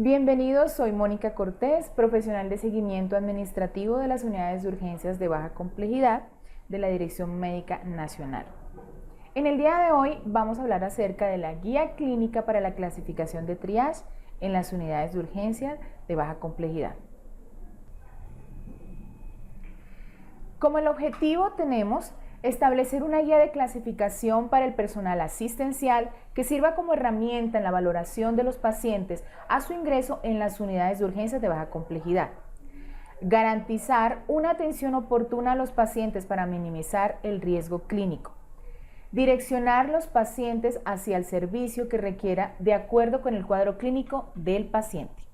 Bienvenidos, soy Mónica Cortés, profesional de seguimiento administrativo de las unidades de urgencias de baja complejidad de la Dirección Médica Nacional. En el día de hoy vamos a hablar acerca de la guía clínica para la clasificación de triage en las unidades de urgencias de baja complejidad. Como el objetivo tenemos establecer una guía de clasificación para el personal asistencial que sirva como herramienta en la valoración de los pacientes a su ingreso en las unidades de urgencias de baja complejidad. Garantizar una atención oportuna a los pacientes para minimizar el riesgo clínico. Direccionar los pacientes hacia el servicio que requiera de acuerdo con el cuadro clínico del paciente.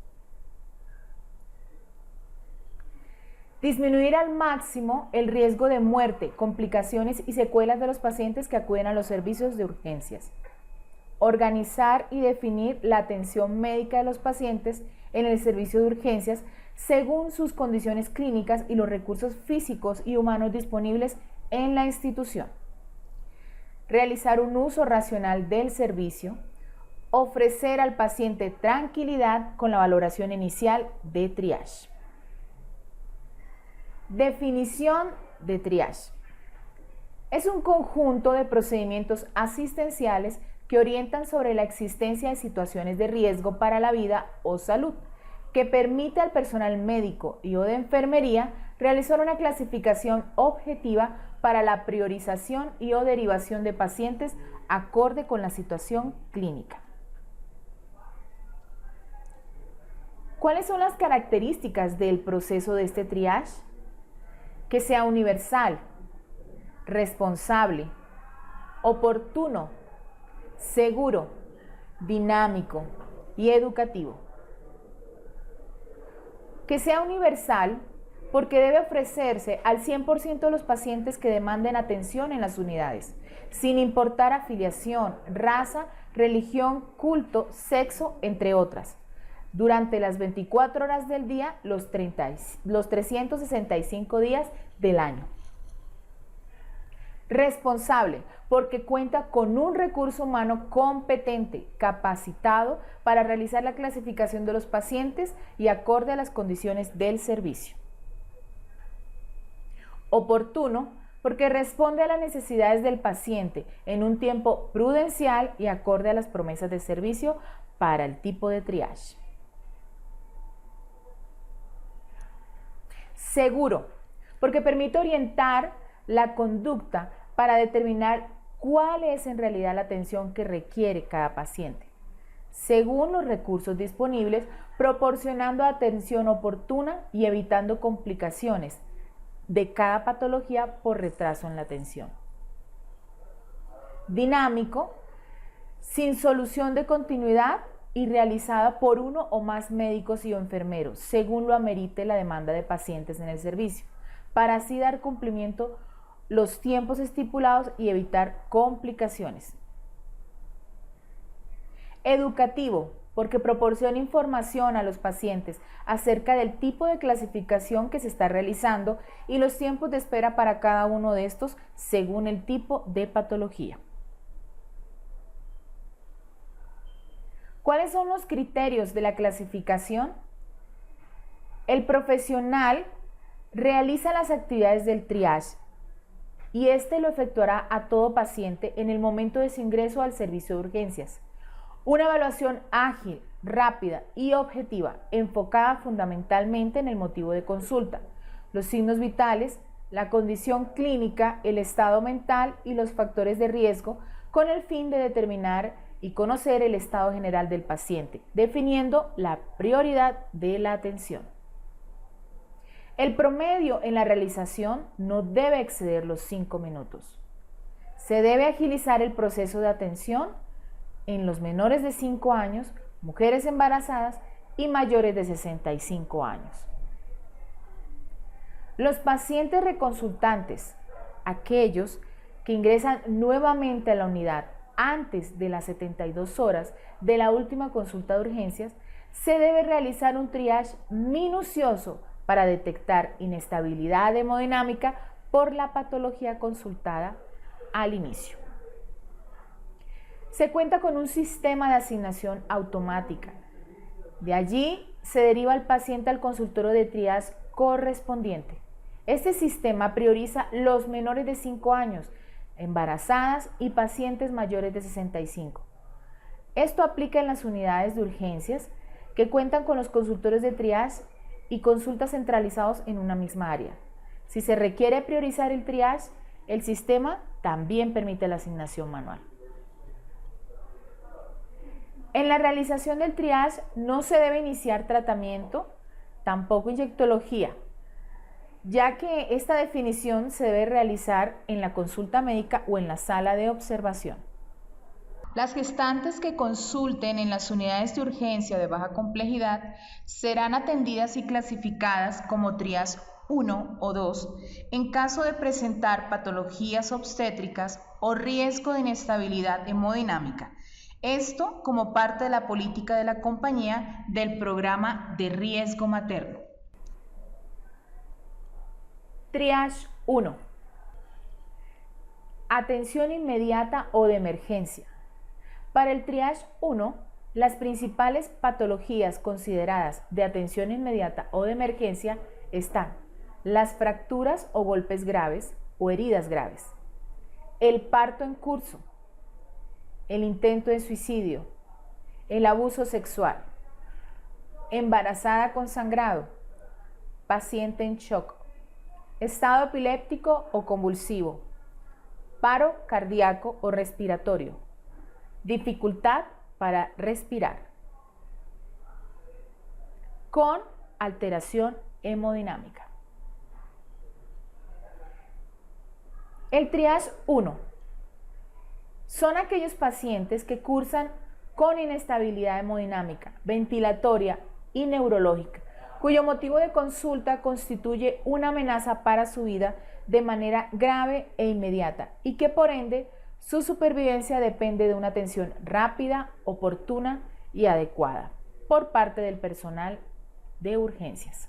Disminuir al máximo el riesgo de muerte, complicaciones y secuelas de los pacientes que acuden a los servicios de urgencias. Organizar y definir la atención médica de los pacientes en el servicio de urgencias según sus condiciones clínicas y los recursos físicos y humanos disponibles en la institución. Realizar un uso racional del servicio. Ofrecer al paciente tranquilidad con la valoración inicial de triage. Definición de triage. Es un conjunto de procedimientos asistenciales que orientan sobre la existencia de situaciones de riesgo para la vida o salud, que permite al personal médico y o de enfermería realizar una clasificación objetiva para la priorización y o derivación de pacientes acorde con la situación clínica. ¿Cuáles son las características del proceso de este triage? Que sea universal, responsable, oportuno, seguro, dinámico y educativo. Que sea universal porque debe ofrecerse al 100% de los pacientes que demanden atención en las unidades, sin importar afiliación, raza, religión, culto, sexo, entre otras, durante las 24 horas del día, los 365 días del año. Responsable, porque cuenta con un recurso humano competente, capacitado para realizar la clasificación de los pacientes y acorde a las condiciones del servicio. Oportuno, porque responde a las necesidades del paciente en un tiempo prudencial y acorde a las promesas de servicio para el tipo de triage. Seguro, porque permite orientar la conducta para determinar cuál es en realidad la atención que requiere cada paciente, según los recursos disponibles, proporcionando atención oportuna y evitando complicaciones de cada patología por retraso en la atención. Dinámico, sin solución de continuidad y realizada por uno o más médicos y o enfermeros, según lo amerite la demanda de pacientes en el servicio, para así dar cumplimiento los tiempos estipulados y evitar complicaciones. Educativo, porque proporciona información a los pacientes acerca del tipo de clasificación que se está realizando y los tiempos de espera para cada uno de estos según el tipo de patología. ¿Cuáles son los criterios de la clasificación? El profesional realiza las actividades del triage y este lo efectuará a todo paciente en el momento de su ingreso al servicio de urgencias. Una evaluación ágil, rápida y objetiva, enfocada fundamentalmente en el motivo de consulta, los signos vitales, la condición clínica, el estado mental y los factores de riesgo, con el fin de determinar y conocer el estado general del paciente, definiendo la prioridad de la atención. El promedio en la realización no debe exceder los 5 minutos. Se debe agilizar el proceso de atención en los menores de 5 años, mujeres embarazadas y mayores de 65 años. Los pacientes reconsultantes, aquellos que ingresan nuevamente a la unidad antes de las 72 horas de la última consulta de urgencias, se debe realizar un triage minucioso para detectar inestabilidad hemodinámica por la patología consultada al inicio. Se cuenta con un sistema de asignación automática De allí se deriva el paciente al consultorio de triage correspondiente. Este sistema prioriza los menores de 5 años, embarazadas y pacientes mayores de 65. Esto aplica en las unidades de urgencias que cuentan con los consultorios de triage y consultas centralizados en una misma área. Si se requiere priorizar el triage, el sistema también permite la asignación manual. En la realización del triage no se debe iniciar tratamiento, tampoco inyectología, ya que esta definición se debe realizar en la consulta médica o en la sala de observación. Las gestantes que consulten en las unidades de urgencia de baja complejidad serán atendidas y clasificadas como triage 1 o 2 en caso de presentar patologías obstétricas o riesgo de inestabilidad hemodinámica. Esto como parte de la política de la compañía del programa de riesgo materno. Triage 1. Atención inmediata o de emergencia. Para el triage 1, las principales patologías consideradas de atención inmediata o de emergencia están las fracturas o golpes graves o heridas graves, el parto en curso, el intento de suicidio, el abuso sexual, embarazada con sangrado, paciente en shock, estado epiléptico o convulsivo, paro cardíaco o respiratorio, dificultad para respirar, con alteración hemodinámica. El triage 1 son aquellos pacientes que cursan con inestabilidad hemodinámica, ventilatoria y neurológica, cuyo motivo de consulta constituye una amenaza para su vida de manera grave e inmediata y que por ende su supervivencia depende de una atención rápida, oportuna y adecuada por parte del personal de urgencias.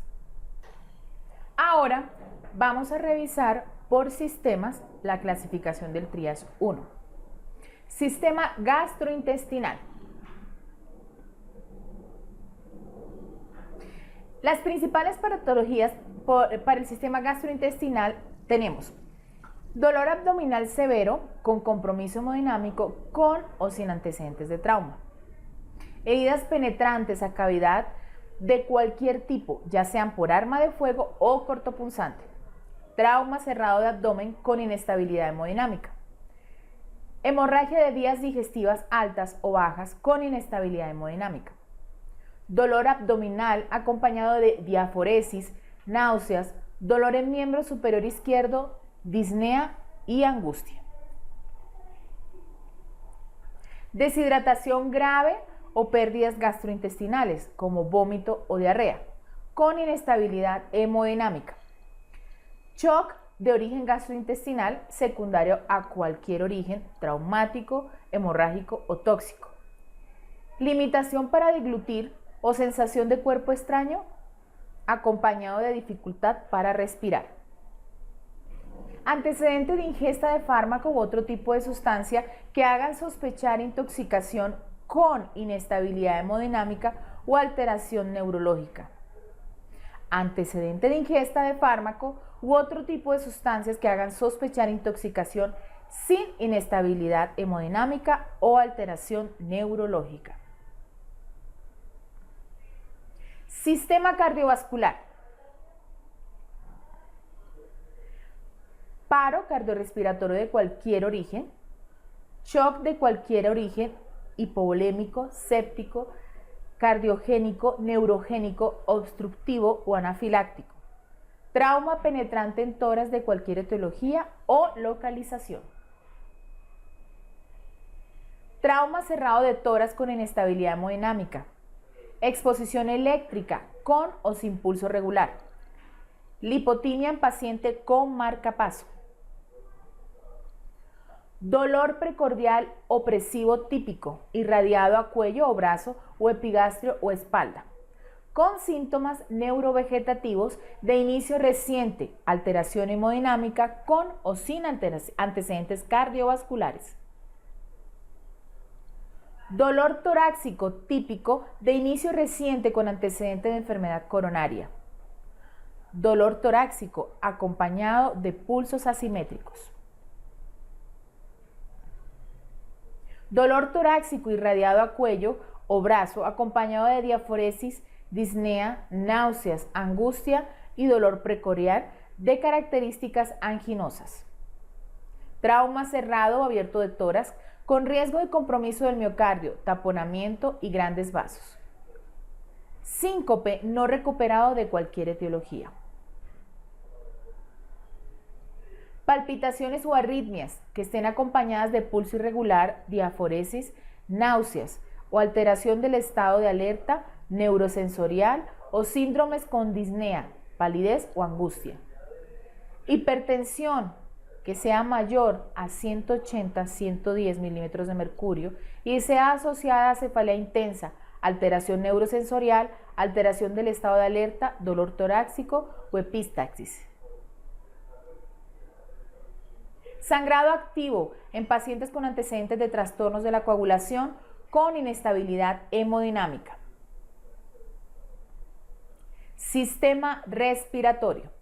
Ahora vamos a revisar por sistemas la clasificación del triage 1. Sistema gastrointestinal. Las principales patologías para el sistema gastrointestinal tenemos dolor abdominal severo con compromiso hemodinámico con o sin antecedentes de trauma, heridas penetrantes a cavidad de cualquier tipo, ya sean por arma de fuego o cortopunzante, trauma cerrado de abdomen con inestabilidad hemodinámica, hemorragia de vías digestivas altas o bajas con inestabilidad hemodinámica, dolor abdominal acompañado de diaforesis, náuseas, dolor en miembro superior izquierdo, disnea y angustia. Deshidratación grave o pérdidas gastrointestinales como vómito o diarrea con inestabilidad hemodinámica. Shock de origen gastrointestinal secundario a cualquier origen traumático, hemorrágico o tóxico. Limitación para deglutir o sensación de cuerpo extraño acompañado de dificultad para respirar. Antecedente de ingesta de fármaco u otro tipo de sustancia que hagan sospechar intoxicación con inestabilidad hemodinámica o alteración neurológica. Antecedente de ingesta de fármaco u otro tipo de sustancias que hagan sospechar intoxicación sin inestabilidad hemodinámica o alteración neurológica. Sistema cardiovascular. Paro cardiorrespiratorio de cualquier origen, shock de cualquier origen, hipovolémico, séptico, cardiogénico, neurogénico, obstructivo o anafiláctico, trauma penetrante en tórax de cualquier etiología o localización, trauma cerrado de tórax con inestabilidad hemodinámica, exposición eléctrica con o sin pulso regular, lipotimia en paciente con marcapaso, dolor precordial opresivo típico, irradiado a cuello o brazo o epigastrio o espalda, con síntomas neurovegetativos de inicio reciente, alteración hemodinámica con o sin antecedentes cardiovasculares. Dolor torácico típico de inicio reciente con antecedente de enfermedad coronaria. Dolor torácico acompañado de pulsos asimétricos. Dolor torácico irradiado a cuello o brazo acompañado de diaforesis, disnea, náuseas, angustia y dolor precordial de características anginosas. Trauma cerrado o abierto de tórax con riesgo de compromiso del miocardio, taponamiento y grandes vasos. Síncope no recuperado de cualquier etiología. Palpitaciones o arritmias que estén acompañadas de pulso irregular, diaforesis, náuseas o alteración del estado de alerta neurosensorial o síndromes con disnea, palidez o angustia. Hipertensión que sea mayor a 180-110 milímetros de mercurio y sea asociada a cefalea intensa, alteración neurosensorial, alteración del estado de alerta, dolor torácico o epistaxis. Sangrado activo en pacientes con antecedentes de trastornos de la coagulación con inestabilidad hemodinámica. Sistema respiratorio.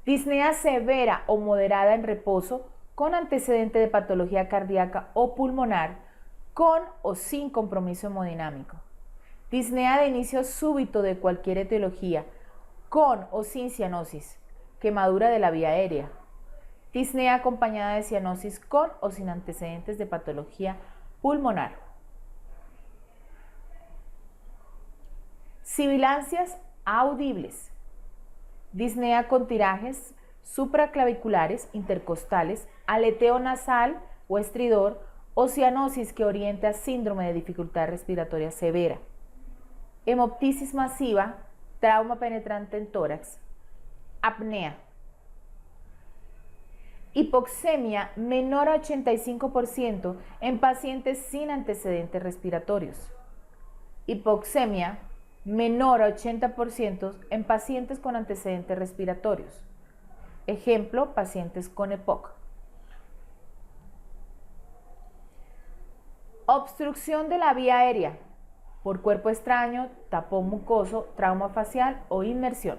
Disnea severa o moderada en reposo con antecedente de patología cardíaca o pulmonar con o sin compromiso hemodinámico. Disnea de inicio súbito de cualquier etiología con o sin cianosis, quemadura de la vía aérea. Disnea acompañada de cianosis con o sin antecedentes de patología pulmonar. Sibilancias audibles. Disnea con tirajes supraclaviculares, intercostales, aleteo nasal o estridor o cianosis que oriente a síndrome de dificultad respiratoria severa. Hemoptisis masiva, trauma penetrante en tórax, apnea. Hipoxemia menor a 85% en pacientes sin antecedentes respiratorios. Hipoxemia menor a 80% en pacientes con antecedentes respiratorios. Ejemplo, pacientes con EPOC. Obstrucción de la vía aérea por cuerpo extraño, tapón mucoso, trauma facial o inmersión.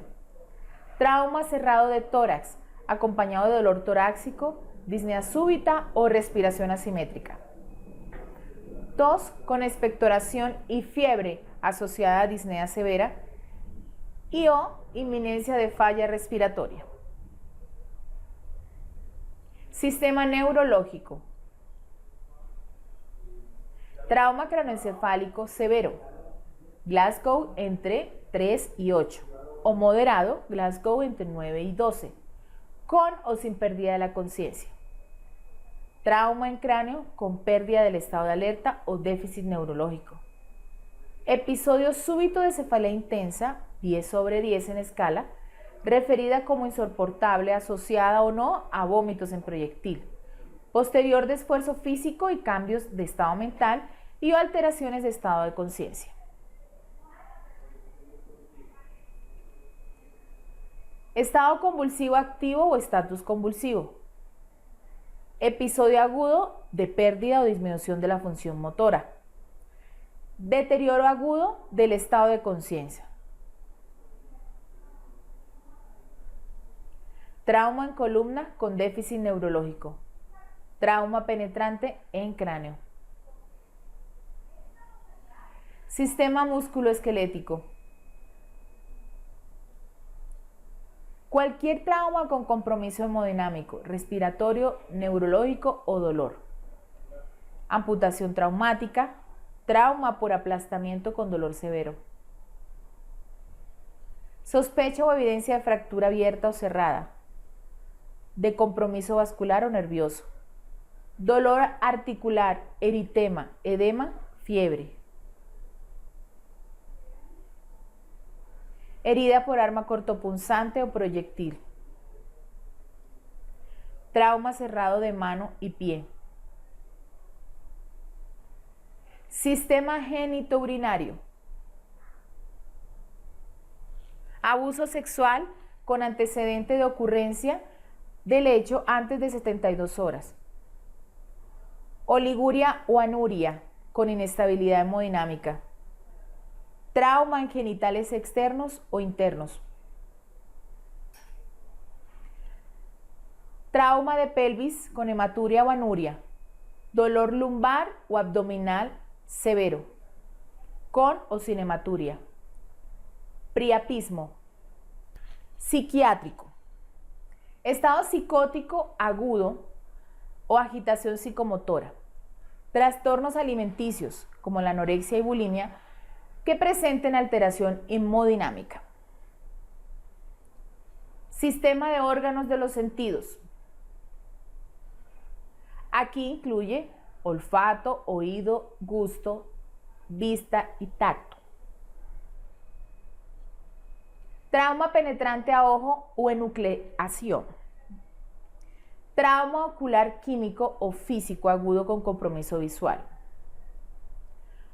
Trauma cerrado de tórax acompañado de dolor torácico, disnea súbita o respiración asimétrica. Tos con expectoración y fiebre asociada a disnea severa y o inminencia de falla respiratoria. Sistema neurológico. Trauma craneoencefálico severo, Glasgow entre 3 y 8, o moderado, Glasgow entre 9 y 12, con o sin pérdida de la conciencia. Trauma en cráneo con pérdida del estado de alerta o déficit neurológico. Episodio súbito de cefalea intensa, 10/10 en escala, referida como insoportable, asociada o no a vómitos en proyectil. Posterior de esfuerzo físico y cambios de estado mental y o alteraciones de estado de conciencia. Estado convulsivo activo o estatus convulsivo. Episodio agudo de pérdida o disminución de la función motora. Deterioro agudo del estado de conciencia. Trauma en columna con déficit neurológico. Trauma penetrante en cráneo. Sistema musculoesquelético. Cualquier trauma con compromiso hemodinámico, respiratorio, neurológico o dolor. Amputación traumática, trauma por aplastamiento con dolor severo. Sospecha o evidencia de fractura abierta o cerrada, de compromiso vascular o nervioso. Dolor articular, eritema, edema, fiebre. Herida por arma cortopunzante o proyectil. Trauma cerrado de mano y pie. Sistema genitourinario. Abuso sexual con antecedente de ocurrencia del hecho antes de 72 horas. oliguria o anuria con inestabilidad hemodinámica, trauma en genitales externos o internos, trauma de pelvis con hematuria o anuria, dolor lumbar o abdominal severo, con o sin hematuria, priapismo, psiquiátrico, estado psicótico agudo o agitación psicomotora, trastornos alimenticios como la anorexia y bulimia que presenten alteración hemodinámica. Sistema de órganos de los sentidos. Aquí incluye olfato, oído, gusto, vista y tacto. Trauma penetrante a ojo o enucleación. Trauma ocular químico o físico agudo con compromiso visual.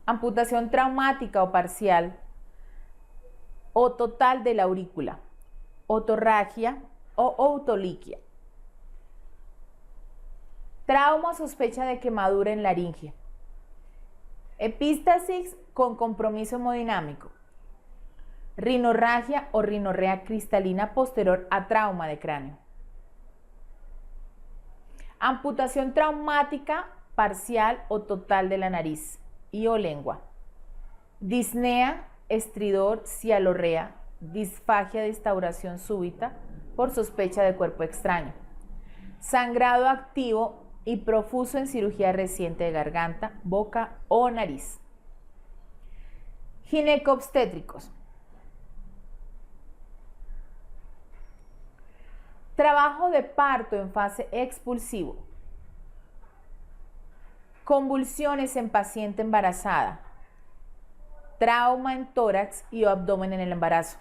Amputación traumática o parcial o total de la aurícula. Otorragia o otoliquia. Trauma o sospecha de quemadura en laringe. Epístasis con compromiso hemodinámico. Rinorragia o rinorrea cristalina posterior a trauma de cráneo. Amputación traumática parcial o total de la nariz y o lengua. Disnea, estridor, cialorrea, disfagia de instauración súbita por sospecha de cuerpo extraño. Sangrado activo y profuso en cirugía reciente de garganta, boca o nariz. Ginecobstétricos. Trabajo de parto en fase expulsivo. Convulsiones en paciente embarazada. Trauma en tórax y o abdomen en el embarazo,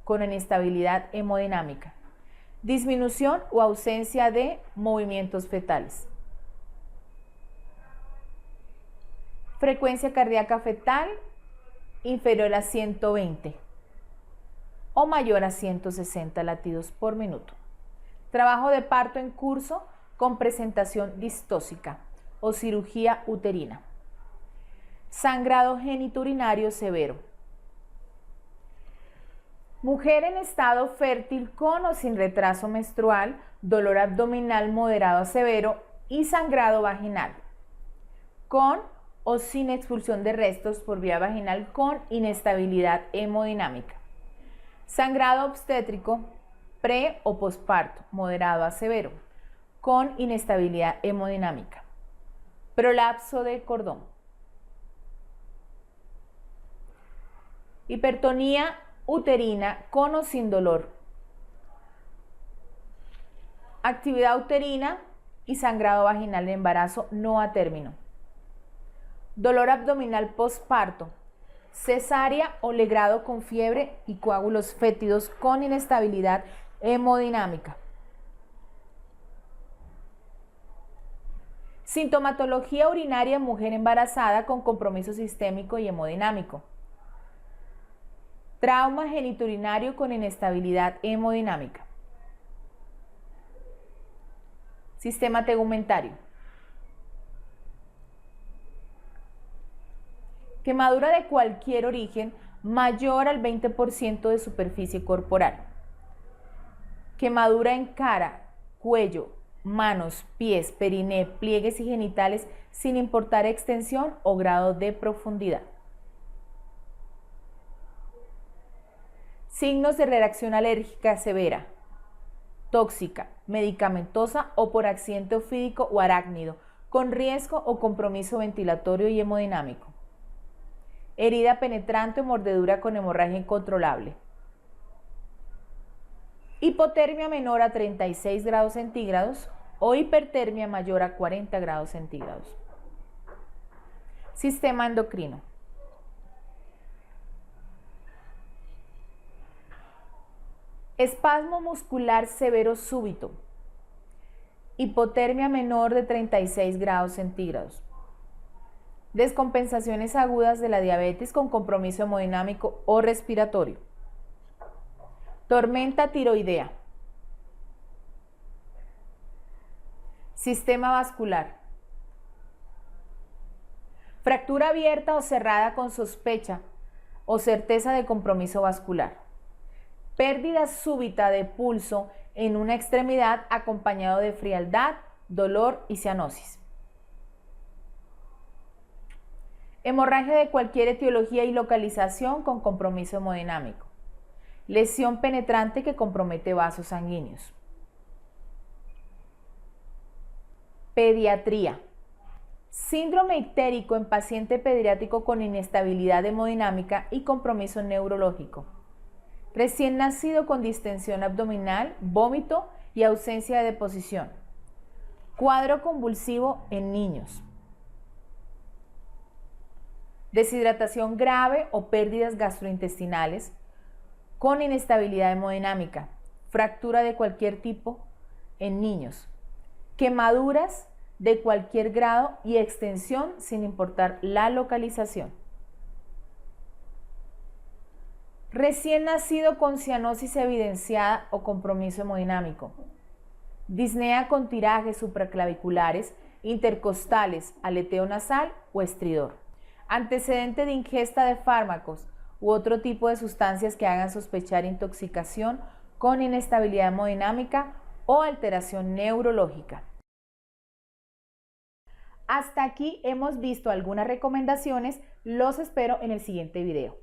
con inestabilidad hemodinámica. Disminución o ausencia de movimientos fetales. Frecuencia cardíaca fetal inferior a 120 o mayor a 160 latidos por minuto. Trabajo de parto en curso con presentación distóxica o cirugía uterina. Sangrado genitourinario severo. Mujer en estado fértil con o sin retraso menstrual, dolor abdominal moderado a severo y sangrado vaginal, con o sin expulsión de restos por vía vaginal con inestabilidad hemodinámica. Sangrado obstétrico pre o posparto, moderado a severo, con inestabilidad hemodinámica. Prolapso de cordón. Hipertonía uterina con o sin dolor. Actividad uterina y sangrado vaginal de embarazo no a término. Dolor abdominal posparto. Cesárea o legrado con fiebre y coágulos fétidos con inestabilidad hemodinámica. Sintomatología urinaria en mujer embarazada con compromiso sistémico y hemodinámico. Trauma genitourinario con inestabilidad hemodinámica. Sistema tegumentario. Quemadura de cualquier origen mayor al 20% de superficie corporal. Quemadura en cara, cuello, manos, pies, periné, pliegues y genitales sin importar extensión o grado de profundidad. Signos de reacción alérgica severa, tóxica, medicamentosa o por accidente ofídico o arácnido, con riesgo o compromiso ventilatorio y hemodinámico. Herida penetrante o mordedura con hemorragia incontrolable. Hipotermia menor a 36 grados centígrados o hipertermia mayor a 40 grados centígrados. Sistema endocrino. Espasmo muscular severo súbito. Hipotermia menor de 36 grados centígrados. Descompensaciones agudas de la diabetes con compromiso hemodinámico o respiratorio. Tormenta tiroidea. Sistema vascular. Fractura abierta o cerrada con sospecha o certeza de compromiso vascular. Pérdida súbita de pulso en una extremidad acompañado de frialdad, dolor y cianosis. Hemorragia de cualquier etiología y localización con compromiso hemodinámico. Lesión penetrante que compromete vasos sanguíneos. Pediatría. Síndrome ictérico en paciente pediátrico con inestabilidad hemodinámica y compromiso neurológico. Recién nacido con distensión abdominal, vómito y ausencia de deposición. Cuadro convulsivo en niños. Deshidratación grave o pérdidas gastrointestinales con inestabilidad hemodinámica. Fractura de cualquier tipo en niños. Quemaduras de cualquier grado y extensión sin importar la localización. Recién nacido con cianosis evidenciada o compromiso hemodinámico. Disnea con tirajes supraclaviculares, intercostales, aleteo nasal o estridor. Antecedente de ingesta de fármacos u otro tipo de sustancias que hagan sospechar intoxicación con inestabilidad hemodinámica o alteración neurológica. Hasta aquí hemos visto algunas recomendaciones, los espero en el siguiente video.